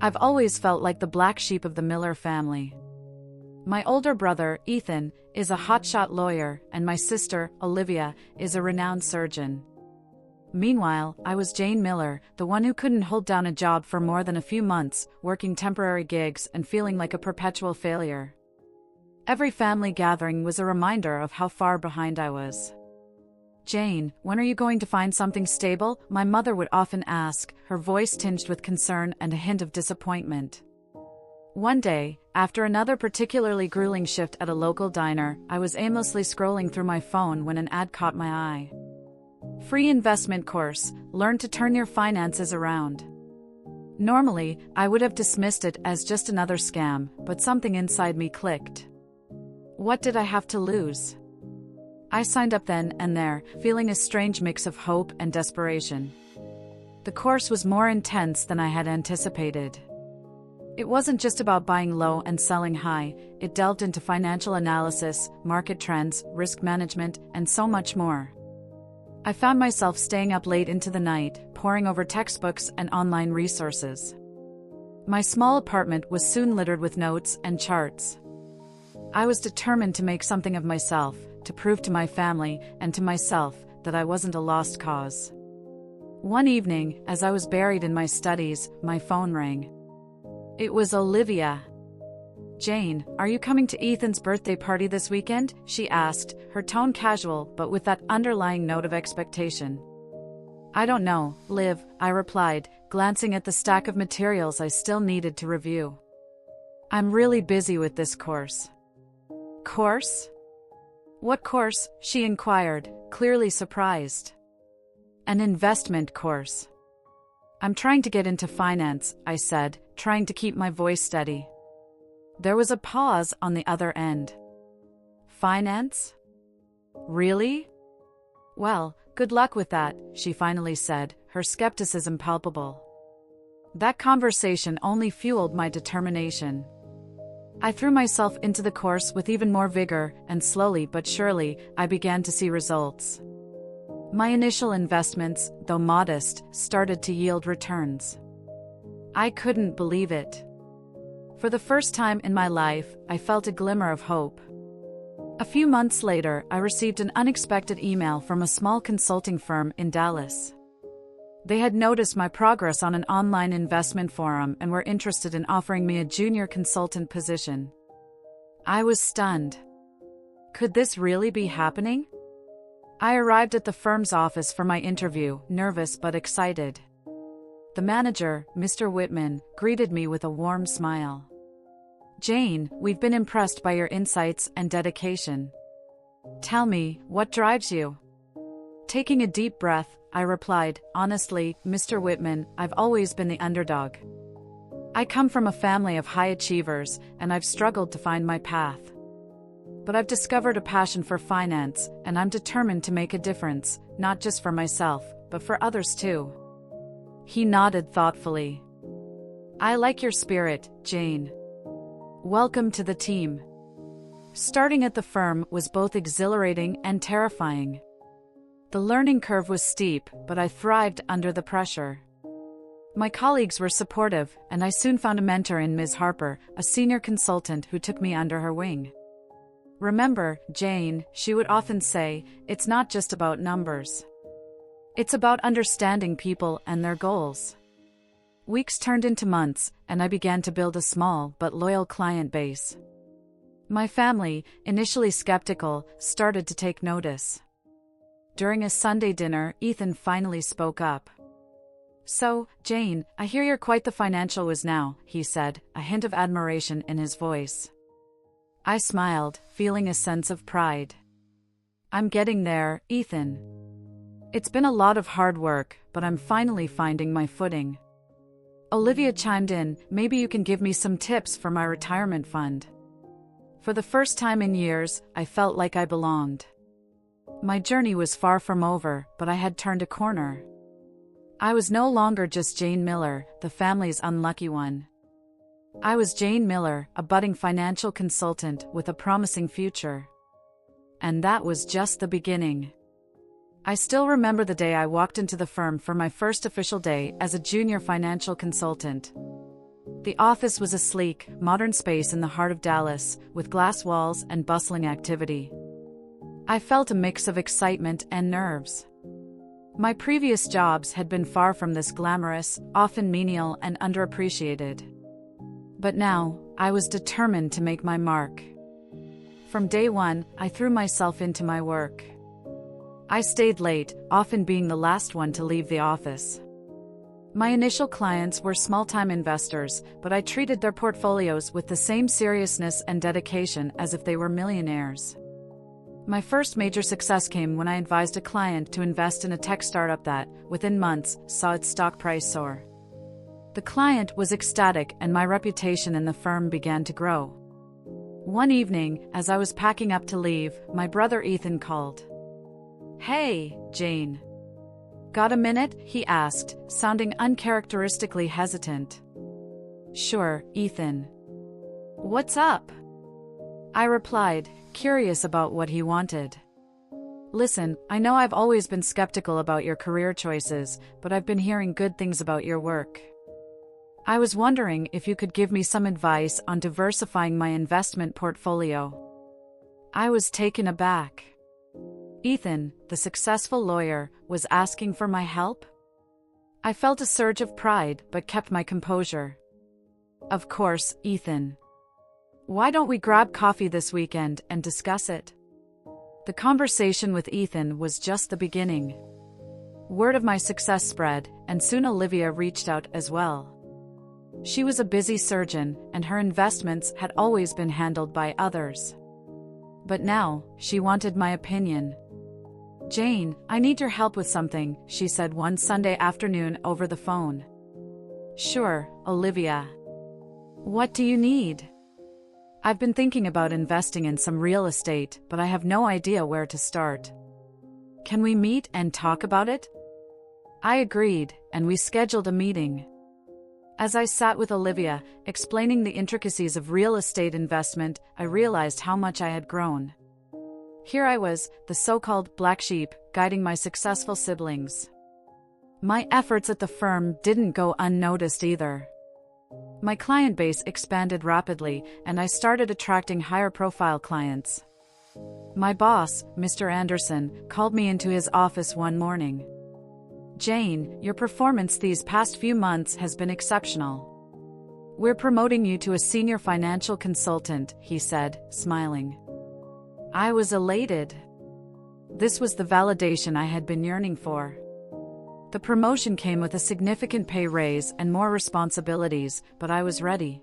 I've always felt like the black sheep of the Miller family. My older brother, Ethan, is a hotshot lawyer, and my sister, Olivia, is a renowned surgeon. Meanwhile, I was Jane Miller, the one who couldn't hold down a job for more than a few months, working temporary gigs and feeling like a perpetual failure. Every family gathering was a reminder of how far behind I was. "Jane, when are you going to find something stable?" my mother would often ask, her voice tinged with concern and a hint of disappointment. One day, after another particularly grueling shift at a local diner, I was aimlessly scrolling through my phone when an ad caught my eye. Free investment course, learn to turn your finances around. Normally, I would have dismissed it as just another scam, but something inside me clicked. What did I have to lose? I signed up then and there, feeling a strange mix of hope and desperation. The course was more intense than I had anticipated. It wasn't just about buying low and selling high, it delved into financial analysis, market trends, risk management, and so much more. I found myself staying up late into the night, poring over textbooks and online resources. My small apartment was soon littered with notes and charts. I was determined to make something of myself, to prove to my family and to myself that I wasn't a lost cause. One evening, as I was buried in my studies, my phone rang. It was Olivia. "Jane, are you coming to Ethan's birthday party this weekend?" she asked, her tone casual but with that underlying note of expectation. "I don't know, Liv," I replied, glancing at the stack of materials I still needed to review. "I'm really busy with this course." "Course? What course?" she inquired, clearly surprised. "An investment course." "I'm trying to get into finance," I said, trying to keep my voice steady. There was a pause on the other end. "Finance? Really? Well, good luck with that," she finally said, her skepticism palpable. That conversation only fueled my determination. I threw myself into the course with even more vigor, and slowly but surely, I began to see results. My initial investments, though modest, started to yield returns. I couldn't believe it. For the first time in my life, I felt a glimmer of hope. A few months later, I received an unexpected email from a small consulting firm in Dallas. They had noticed my progress on an online investment forum and were interested in offering me a junior consultant position. I was stunned. Could this really be happening? I arrived at the firm's office for my interview, nervous but excited. The manager, Mr. Whitman, greeted me with a warm smile. "Jane, we've been impressed by your insights and dedication. Tell me, what drives you?" Taking a deep breath, I replied, "Honestly, Mr. Whitman, I've always been the underdog. I come from a family of high achievers, and I've struggled to find my path. But I've discovered a passion for finance, and I'm determined to make a difference, not just for myself, but for others too." He nodded thoughtfully. "I like your spirit, Jane. Welcome to the team." Starting at the firm was both exhilarating and terrifying. The learning curve was steep, but I thrived under the pressure. My colleagues were supportive, and I soon found a mentor in Ms. Harper, a senior consultant who took me under her wing. "Remember, Jane," she would often say, "it's not just about numbers. It's about understanding people and their goals." Weeks turned into months, and I began to build a small but loyal client base. My family, initially skeptical, started to take notice. During a Sunday dinner, Ethan finally spoke up. "So, Jane, I hear you're quite the financial whiz now," he said, a hint of admiration in his voice. I smiled, feeling a sense of pride. "I'm getting there, Ethan. It's been a lot of hard work, but I'm finally finding my footing." Olivia chimed in, "Maybe you can give me some tips for my retirement fund." For the first time in years, I felt like I belonged. My journey was far from over, but I had turned a corner. I was no longer just Jane Miller, the family's unlucky one. I was Jane Miller, a budding financial consultant with a promising future. And that was just the beginning. I still remember the day I walked into the firm for my first official day as a junior financial consultant. The office was a sleek, modern space in the heart of Dallas, with glass walls and bustling activity. I felt a mix of excitement and nerves. My previous jobs had been far from this glamorous, often menial and underappreciated. But now, I was determined to make my mark. From day one, I threw myself into my work. I stayed late, often being the last one to leave the office. My initial clients were small-time investors, but I treated their portfolios with the same seriousness and dedication as if they were millionaires. My first major success came when I advised a client to invest in a tech startup that, within months, saw its stock price soar. The client was ecstatic and my reputation in the firm began to grow. One evening, as I was packing up to leave, my brother Ethan called. "Hey, Jane. Got a minute?" he asked, sounding uncharacteristically hesitant. "Sure, Ethan. What's up?" I replied, curious about what he wanted. "Listen, I know I've always been skeptical about your career choices, but I've been hearing good things about your work. I was wondering if you could give me some advice on diversifying my investment portfolio." I was taken aback. Ethan, the successful lawyer, was asking for my help? I felt a surge of pride but kept my composure. "Of course, Ethan. Why don't we grab coffee this weekend and discuss it?" The conversation with Ethan was just the beginning. Word of my success spread, and soon Olivia reached out as well. She was a busy surgeon, and her investments had always been handled by others. But now, she wanted my opinion. "Jane, I need your help with something," she said one Sunday afternoon over the phone. "Sure, Olivia. What do you need?" "I've been thinking about investing in some real estate, but I have no idea where to start. Can we meet and talk about it?" I agreed, and we scheduled a meeting. As I sat with Olivia, explaining the intricacies of real estate investment, I realized how much I had grown. Here I was, the so-called black sheep, guiding my successful siblings. My efforts at the firm didn't go unnoticed either. My client base expanded rapidly, and I started attracting higher-profile clients. My boss, Mr. Anderson, called me into his office one morning. "Jane, your performance these past few months has been exceptional. We're promoting you to a senior financial consultant," he said, smiling. I was elated. This was the validation I had been yearning for. The promotion came with a significant pay raise and more responsibilities, but I was ready.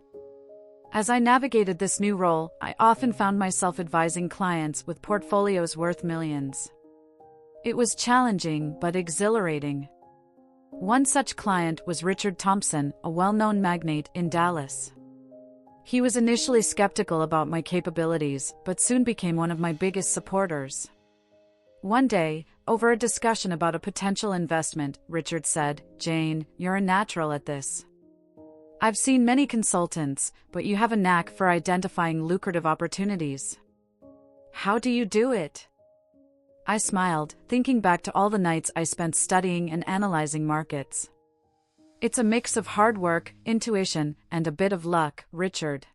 As I navigated this new role, I often found myself advising clients with portfolios worth millions. It was challenging but exhilarating. One such client was Richard Thompson, a well-known magnate in Dallas. He was initially skeptical about my capabilities, but soon became one of my biggest supporters. One day, over a discussion about a potential investment, Richard said, "Jane, you're a natural at this. I've seen many consultants, but you have a knack for identifying lucrative opportunities. How do you do it?" I smiled, thinking back to all the nights I spent studying and analyzing markets. "It's a mix of hard work, intuition, and a bit of luck, Richard.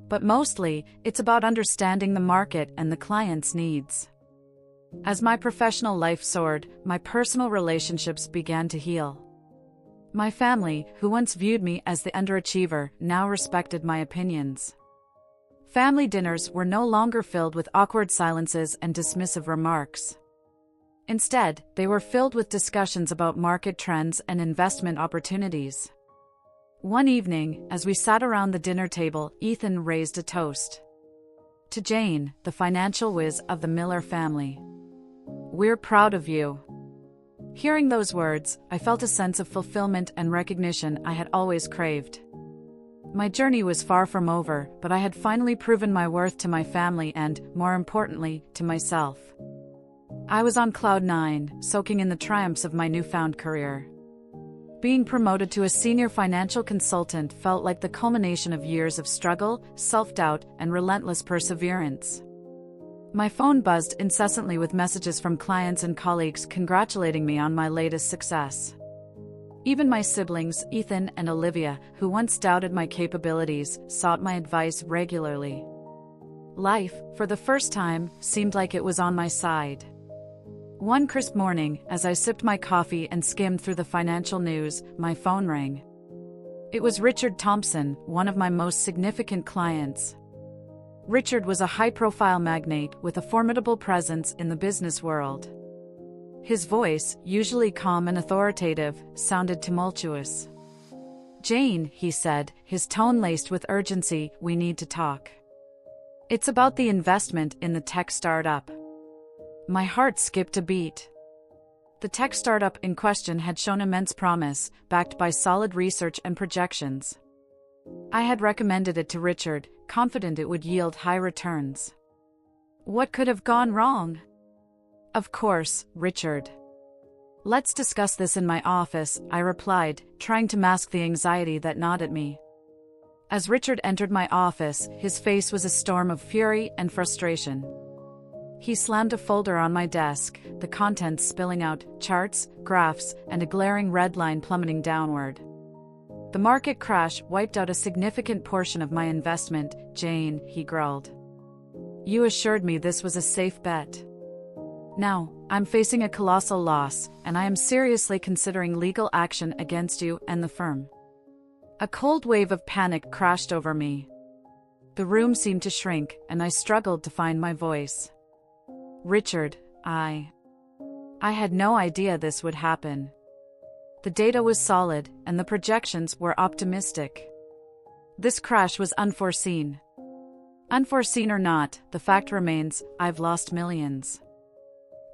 But mostly, it's about understanding the market and the client's needs." As my professional life soared, my personal relationships began to heal. My family, who once viewed me as the underachiever, now respected my opinions. Family dinners were no longer filled with awkward silences and dismissive remarks. Instead, they were filled with discussions about market trends and investment opportunities. One evening, as we sat around the dinner table, Ethan raised a toast. "To Jane, the financial whiz of the Miller family. We're proud of you." Hearing those words, I felt a sense of fulfillment and recognition I had always craved. My journey was far from over, but I had finally proven my worth to my family and, more importantly, to myself. I was on cloud nine, soaking in the triumphs of my newfound career. Being promoted to a senior financial consultant felt like the culmination of years of struggle, self-doubt, and relentless perseverance. My phone buzzed incessantly with messages from clients and colleagues congratulating me on my latest success. Even my siblings, Ethan and Olivia, who once doubted my capabilities, sought my advice regularly. Life, for the first time, seemed like it was on my side. One crisp morning, as I sipped my coffee and skimmed through the financial news, my phone rang. It was Richard Thompson, one of my most significant clients. Richard was a high-profile magnate with a formidable presence in the business world. His voice, usually calm and authoritative, sounded tumultuous. "Jane," he said, his tone laced with urgency, "we need to talk. It's about the investment in the tech startup." My heart skipped a beat. The tech startup in question had shown immense promise, backed by solid research and projections. I had recommended it to Richard, confident it would yield high returns. What could have gone wrong? "Of course, Richard. Let's discuss this in my office," I replied, trying to mask the anxiety that gnawed at me. As Richard entered my office, his face was a storm of fury and frustration. He slammed a folder on my desk, the contents spilling out, charts, graphs, and a glaring red line plummeting downward. "The market crash wiped out a significant portion of my investment, Jane," he growled. "You assured me this was a safe bet. Now, I'm facing a colossal loss, and I am seriously considering legal action against you and the firm." A cold wave of panic crashed over me. The room seemed to shrink, and I struggled to find my voice. "Richard, I had no idea this would happen. The data was solid, and the projections were optimistic. This crash was unforeseen. Unforeseen or not, the fact remains, I've lost millions."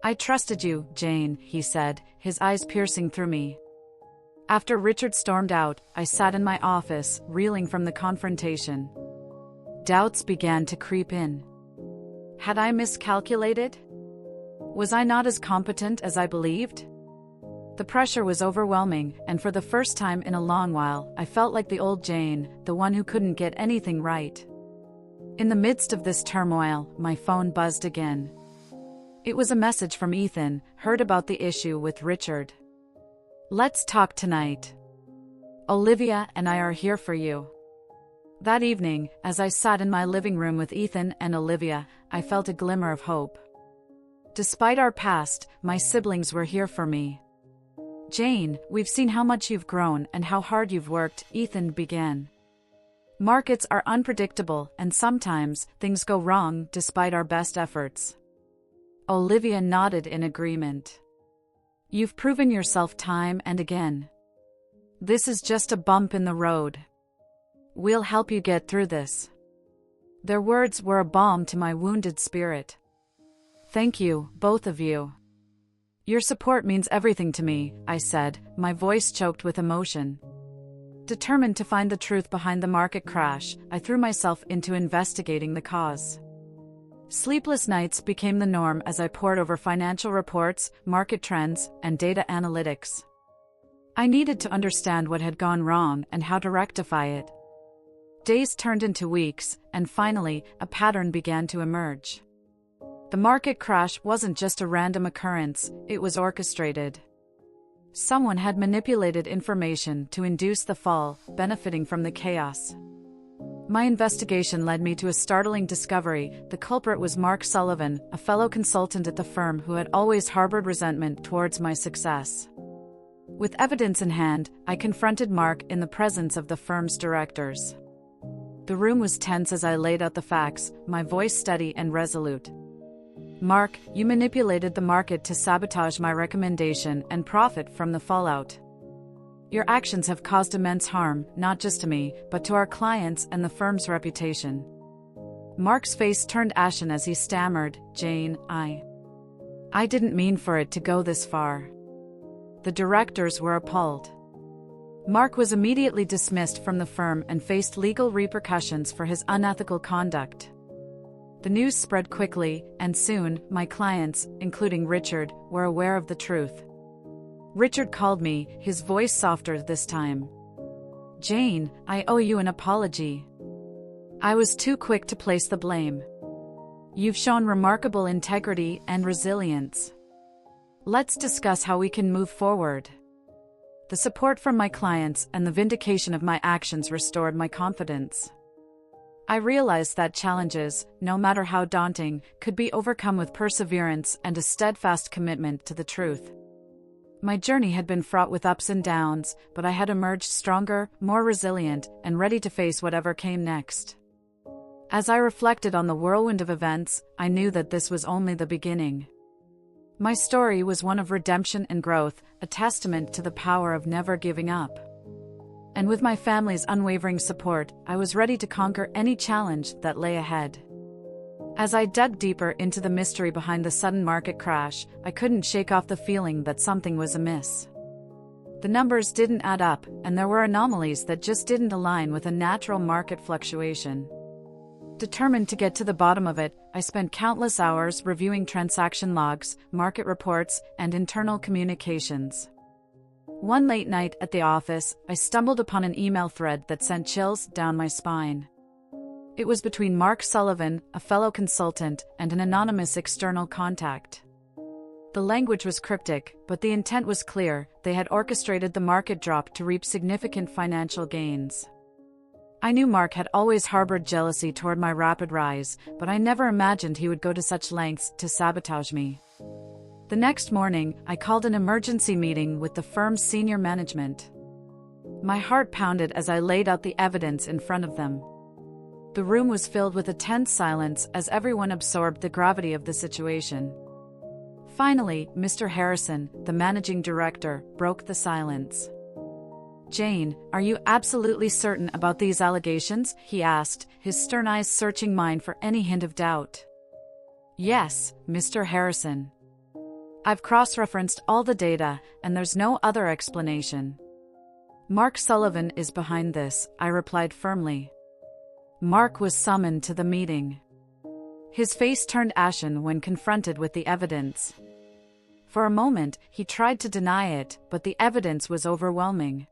"I trusted you, Jane," he said, his eyes piercing through me. After Richard stormed out, I sat in my office, reeling from the confrontation. Doubts began to creep in. Had I miscalculated? Was I not as competent as I believed? The pressure was overwhelming, and for the first time in a long while, I felt like the old Jane, the one who couldn't get anything right. In the midst of this turmoil, my phone buzzed again. It was a message from Ethan, heard about the issue with Richard. "Let's talk tonight. Olivia and I are here for you." That evening, as I sat in my living room with Ethan and Olivia, I felt a glimmer of hope. Despite our past, my siblings were here for me. "Jane, we've seen how much you've grown and how hard you've worked," Ethan began. "Markets are unpredictable, and sometimes things go wrong despite our best efforts." Olivia nodded in agreement. "You've proven yourself time and again. This is just a bump in the road. We'll help you get through this." Their words were a balm to my wounded spirit. "Thank you, both of you. Your support means everything to me," I said, my voice choked with emotion. Determined to find the truth behind the market crash, I threw myself into investigating the cause. Sleepless nights became the norm as I pored over financial reports, market trends, and data analytics. I needed to understand what had gone wrong and how to rectify it. Days turned into weeks, and finally, a pattern began to emerge. The market crash wasn't just a random occurrence, it was orchestrated. Someone had manipulated information to induce the fall, benefiting from the chaos. My investigation led me to a startling discovery. The culprit was Mark Sullivan, a fellow consultant at the firm who had always harbored resentment towards my success. With evidence in hand, I confronted Mark in the presence of the firm's directors. The room was tense as I laid out the facts, my voice steady and resolute. "Mark, you manipulated the market to sabotage my recommendation and profit from the fallout. Your actions have caused immense harm, not just to me, but to our clients and the firm's reputation." Mark's face turned ashen as he stammered, "Jane, I didn't mean for it to go this far." The directors were appalled. Mark was immediately dismissed from the firm and faced legal repercussions for his unethical conduct. The news spread quickly, and soon, my clients, including Richard, were aware of the truth. Richard called me, his voice softer this time. "Jane, I owe you an apology. I was too quick to place the blame. You've shown remarkable integrity and resilience. Let's discuss how we can move forward." The support from my clients and the vindication of my actions restored my confidence. I realized that challenges, no matter how daunting, could be overcome with perseverance and a steadfast commitment to the truth. My journey had been fraught with ups and downs, but I had emerged stronger, more resilient, and ready to face whatever came next. As I reflected on the whirlwind of events, I knew that this was only the beginning. My story was one of redemption and growth, a testament to the power of never giving up. And with my family's unwavering support, I was ready to conquer any challenge that lay ahead. As I dug deeper into the mystery behind the sudden market crash, I couldn't shake off the feeling that something was amiss. The numbers didn't add up, and there were anomalies that just didn't align with a natural market fluctuation. Determined to get to the bottom of it, I spent countless hours reviewing transaction logs, market reports, and internal communications. One late night at the office, I stumbled upon an email thread that sent chills down my spine. It was between Mark Sullivan, a fellow consultant, and an anonymous external contact. The language was cryptic, but the intent was clear. They had orchestrated the market drop to reap significant financial gains. I knew Mark had always harbored jealousy toward my rapid rise, but I never imagined he would go to such lengths to sabotage me. The next morning, I called an emergency meeting with the firm's senior management. My heart pounded as I laid out the evidence in front of them. The room was filled with a tense silence as everyone absorbed the gravity of the situation. Finally, Mr. Harrison, the managing director, broke the silence. "Jane, are you absolutely certain about these allegations?" he asked, his stern eyes searching mine for any hint of doubt. "Yes, Mr. Harrison. I've cross-referenced all the data, and there's no other explanation. Mark Sullivan is behind this," I replied firmly. Mark was summoned to the meeting. His face turned ashen when confronted with the evidence. For a moment, he tried to deny it, but the evidence was overwhelming.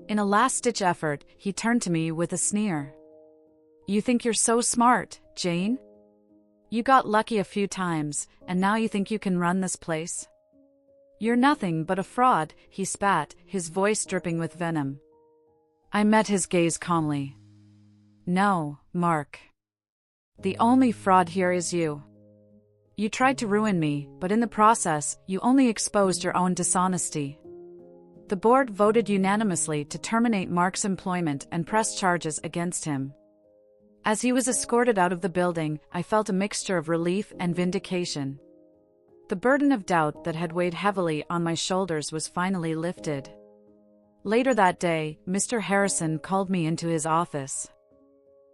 In a last-ditch effort, he turned to me with a sneer. "You think you're so smart, Jane? You got lucky a few times, and now you think you can run this place? You're nothing but a fraud," he spat, his voice dripping with venom. I met his gaze calmly. "No, Mark. The only fraud here is you. You tried to ruin me, but in the process, you only exposed your own dishonesty." The board voted unanimously to terminate Mark's employment and press charges against him. As he was escorted out of the building, I felt a mixture of relief and vindication. The burden of doubt that had weighed heavily on my shoulders was finally lifted. Later that day, Mr. Harrison called me into his office.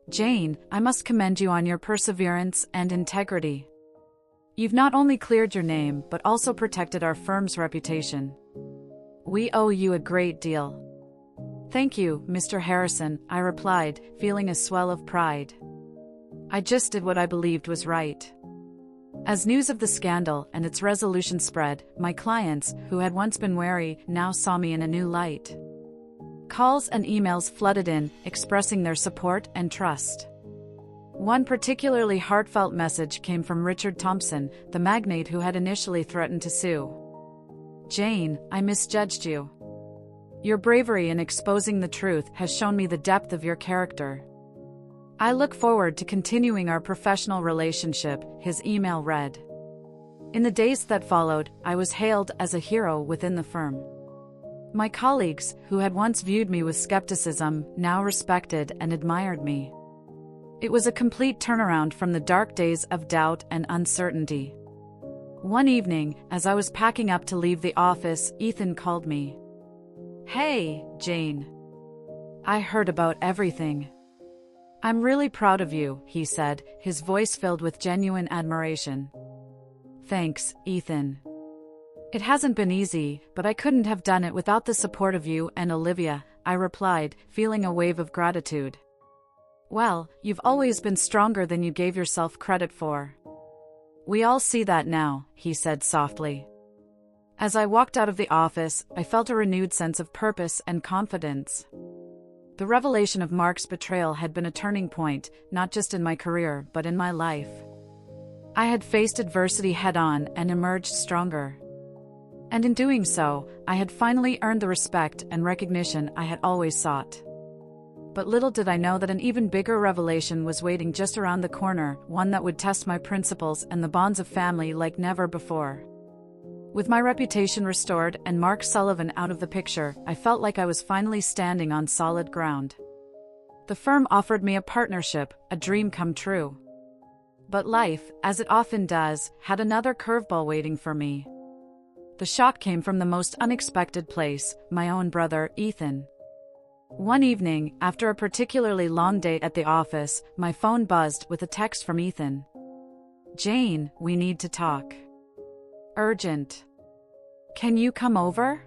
"Jane, I must commend you on your perseverance and integrity. You've not only cleared your name but also protected our firm's reputation. We owe you a great deal." "Thank you, Mr. Harrison," I replied, feeling a swell of pride. I just did what I believed was right. As news of the scandal and its resolution spread, my clients, who had once been wary, now saw me in a new light. Calls and emails flooded in, expressing their support and trust. One particularly heartfelt message came from Richard Thompson, the magnate who had initially threatened to sue. "Jane, I misjudged you. Your bravery in exposing the truth has shown me the depth of your character. I look forward to continuing our professional relationship," his email read. In the days that followed, I was hailed as a hero within the firm. My colleagues, who had once viewed me with skepticism, now respected and admired me. It was a complete turnaround from the dark days of doubt and uncertainty. One evening, as I was packing up to leave the office, Ethan called me. "Hey, Jane. I heard about everything. I'm really proud of you," he said, his voice filled with genuine admiration. "Thanks, Ethan. It hasn't been easy, but I couldn't have done it without the support of you and Olivia," I replied, feeling a wave of gratitude. "Well, you've always been stronger than you gave yourself credit for." "We all see that now," he said softly. As I walked out of the office, I felt a renewed sense of purpose and confidence. The revelation of Mark's betrayal had been a turning point, not just in my career but in my life. I had faced adversity head-on and emerged stronger. And in doing so, I had finally earned the respect and recognition I had always sought. But little did I know that an even bigger revelation was waiting just around the corner, one that would test my principles and the bonds of family like never before. With my reputation restored and Mark Sullivan out of the picture, I felt like I was finally standing on solid ground. The firm offered me a partnership, a dream come true. But life, as it often does, had another curveball waiting for me. The shock came from the most unexpected place, my own brother, Ethan. One evening, after a particularly long date at the office, my phone buzzed with a text from Ethan. "Jane, we need to talk. Urgent. Can you come over?"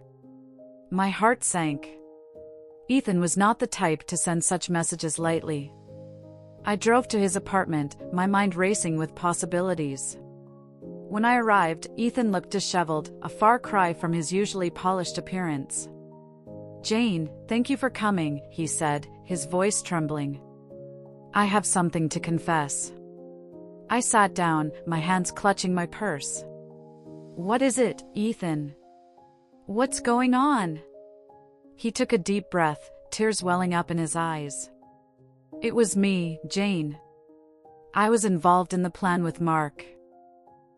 My heart sank. Ethan was not the type to send such messages lightly. I drove to his apartment, my mind racing with possibilities. When I arrived, Ethan looked disheveled, a far cry from his usually polished appearance. "Jane, thank you for coming," he said, his voice trembling. "I have something to confess." I sat down, my hands clutching my purse. "What is it, Ethan? What's going on?" He took a deep breath, tears welling up in his eyes. "It was me, Jane. I was involved in the plan with Mark."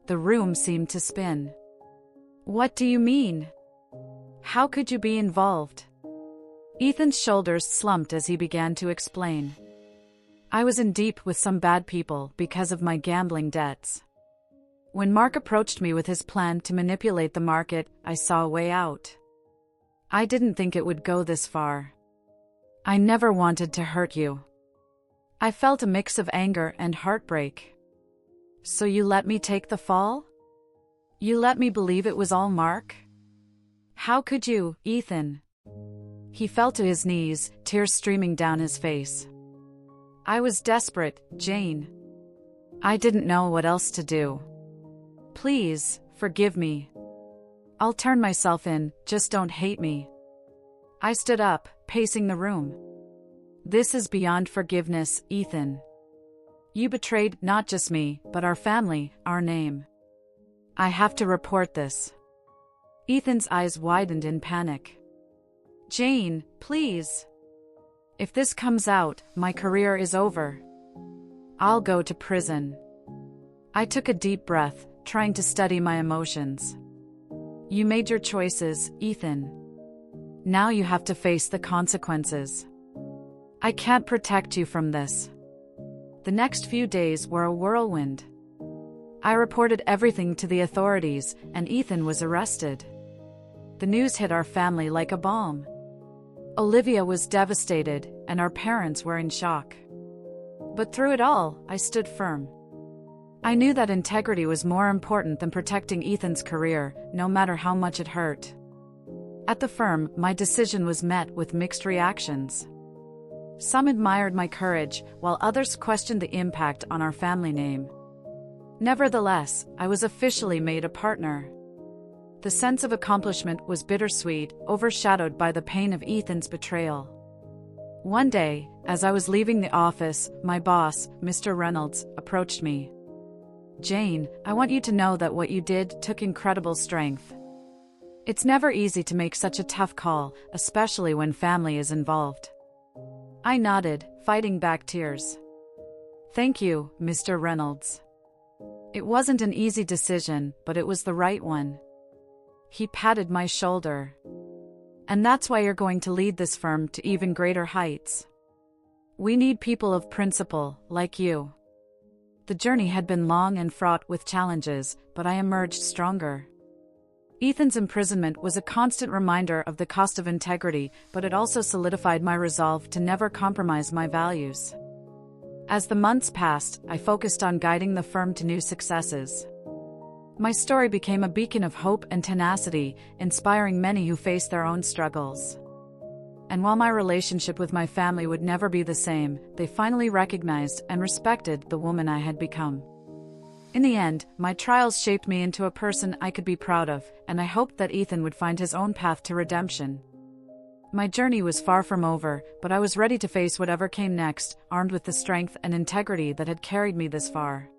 The room seemed to spin. "What do you mean? How could you be involved?" Ethan's shoulders slumped as he began to explain. "I was in deep with some bad people because of my gambling debts. When Mark approached me with his plan to manipulate the market, I saw a way out. I didn't think it would go this far. I never wanted to hurt you." I felt a mix of anger and heartbreak. "So you let me take the fall? You let me believe it was all Mark? How could you, Ethan?" He fell to his knees, tears streaming down his face. "I was desperate, Jane. I didn't know what else to do. Please, forgive me. I'll turn myself in, just don't hate me." I stood up, pacing the room. "This is beyond forgiveness, Ethan. You betrayed not just me, but our family, our name. I have to report this." Ethan's eyes widened in panic. "Jane, please. If this comes out, my career is over. I'll go to prison." I took a deep breath, trying to steady my emotions. "You made your choices, Ethan. Now you have to face the consequences. I can't protect you from this." The next few days were a whirlwind. I reported everything to the authorities, and Ethan was arrested. The news hit our family like a bomb. Olivia was devastated, and our parents were in shock. But through it all, I stood firm. I knew that integrity was more important than protecting Ethan's career, no matter how much it hurt. At the firm, my decision was met with mixed reactions. Some admired my courage, while others questioned the impact on our family name. Nevertheless, I was officially made a partner. The sense of accomplishment was bittersweet, overshadowed by the pain of Ethan's betrayal. One day, as I was leaving the office, my boss, Mr. Reynolds, approached me. "Jane, I want you to know that what you did took incredible strength. It's never easy to make such a tough call, especially when family is involved." I nodded, fighting back tears. "Thank you, Mr. Reynolds. It wasn't an easy decision, but it was the right one." He patted my shoulder. "And that's why you're going to lead this firm to even greater heights. We need people of principle, like you." The journey had been long and fraught with challenges, but I emerged stronger. Ethan's imprisonment was a constant reminder of the cost of integrity, but it also solidified my resolve to never compromise my values. As the months passed, I focused on guiding the firm to new successes. My story became a beacon of hope and tenacity, inspiring many who face their own struggles. And while my relationship with my family would never be the same, they finally recognized and respected the woman I had become. In the end, my trials shaped me into a person I could be proud of, and I hoped that Ethan would find his own path to redemption. My journey was far from over, but I was ready to face whatever came next, armed with the strength and integrity that had carried me this far.